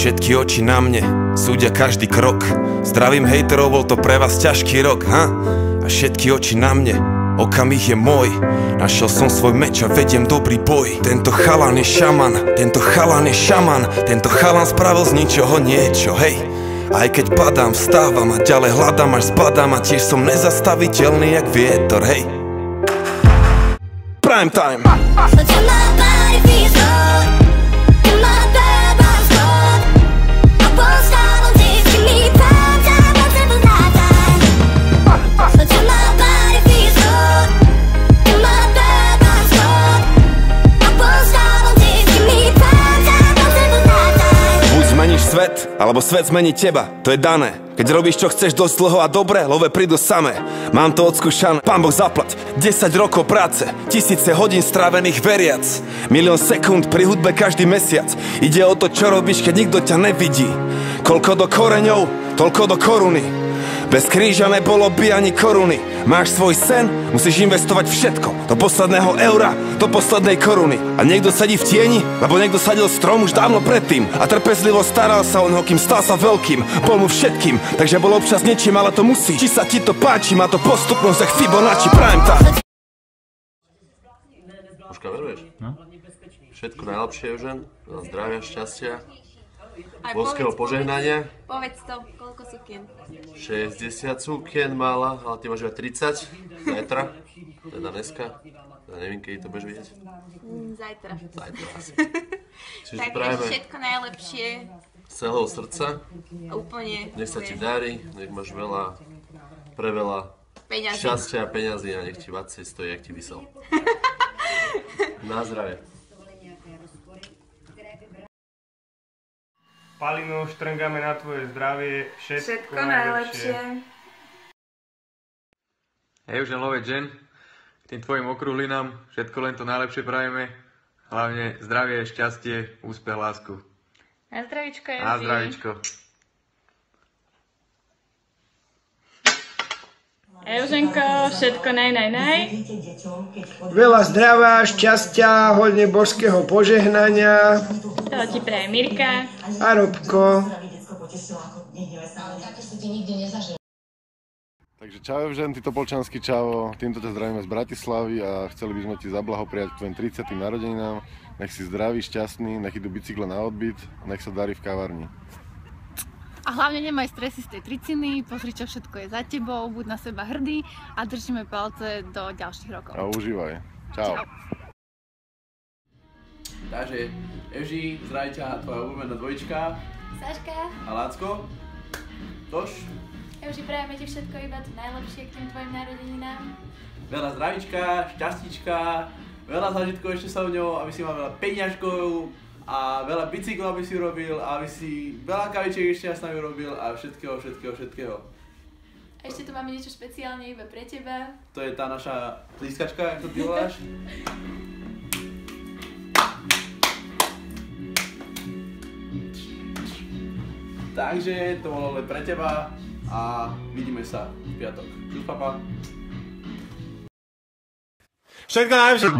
Všetky oči na mne, súdia každý krok. Zdravím hejterov, bol to pre vás ťažký rok, ha? A všetky oči na mne, okamih je môj. Našiel som svoj meč a vediem dobrý boj. Tento chalan je šaman, tento chalan je šaman. Tento chalan spravil z ničoho niečo, hej. Aj keď padám, vstávam a ďalej hľadám až zbadám. A tiež som nezastaviteľný jak vietor, hej. Prime time. Svet, alebo svet zmení teba, to je dané. Keď robíš čo chceš dosť dlho a dobre, love prídu samé. Mám to odskúšané, pán Boh zaplať. 10 rokov práce, tisíce hodín strávených veriac. Milión sekúnd pri hudbe každý mesiac. Ide o to, čo robíš, keď nikto ťa nevidí. Koľko do koreňov, toľko do koruny. Bez kríža nebolo by ani koruny. Máš svoj sen, musíš investovať všetko. Do posledného eura, do poslednej koruny. A niekto sedí v tieni, lebo niekto sadil strom už dávno predtým. A trpezlivo staral sa o neho, kým stal sa veľkým. Bol mu všetkým, takže bol občas niečím, ale to musí. Či sa ti to páči, má to postupnosť jak Fibonacci prime time. Uška, veruješ? No? Všetko najlepšie, Eugen. Zdravia, šťastia. Božského požehnania. Povedz to, koľko sukien? 60 sukien mala, ale ty máš iba 30. Zajtra, teda dneska. Ja neviem, kedy to budeš vidieť. Zajtra. Zajtra asi. Takže všetko najlepšie. Z celého srdca. Úplne. Nech sa ti darí, nech máš veľa, preveľa šťastia a peňazí a nech ti vacej stojí, jak ti vysel. Na zdravie. Palino, štrngáme na tvoje zdravie, všetko najlepšie. Hej, Eugen Lovec Jen, k tým tvojim okrúhlinám všetko len to najlepšie prajeme. Hlavne zdravie, šťastie, úspech, lásku. Na zdravíčko, Eugen. Na zdravíčko. Eugenko, všetko naj. Veľa zdravia, šťastia, hodne božského požehnania. To ti praje Mirka. A Robko. Takže čau Eugen, ty Topolčanský čavo. Týmto ťa zdravíme z Bratislavy a chceli by sme ti zablahopriať k tvojim 30. narodeninám. Nech si zdravý, šťastný, nech idú bicykle na odbyt, nech sa darí v kavárni. A hlavne nemaj stresy z tej triciny, pozri, čo všetko je za tebou, buď na seba hrdý a držíme palce do ďalších rokov. A užívaj. Čau. Takže, Evži, zdraví ťa tvoja obľúbená dvojička. Saška. A Lácko. Tož. Evži, prajeme ti všetko iba to najlepšie k tým tvojim narodeninám. Veľa zdravíčka, šťastíčka, veľa zážitkov ešte sa v ňou, aby si mal veľa peňažkov a veľa bicyklov aby si urobil, a aby si veľa kavičiek ešte s nami urobil a všetkého. A ešte tu máme niečo špeciálne iba pre teba. To je tá naša plískačka, ako ty voláš. Takže to bolo len pre teba a vidíme sa v piatok. Čus, papa. Všetko najlepšie.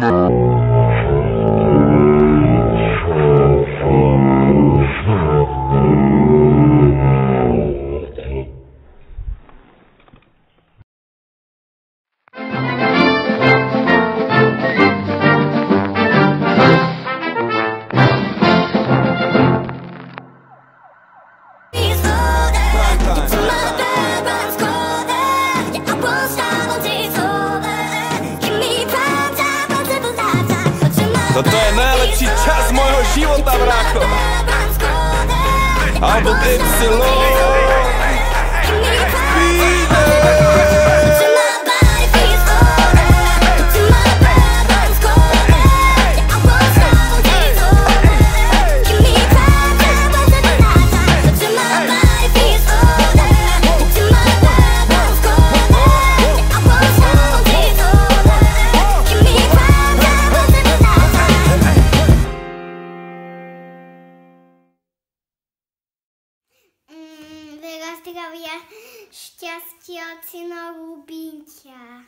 Toto je najlepší čas môjho života, brácho. Album Epsilon. Veľa zdravia, šťastia, syna, ľúbim ťa.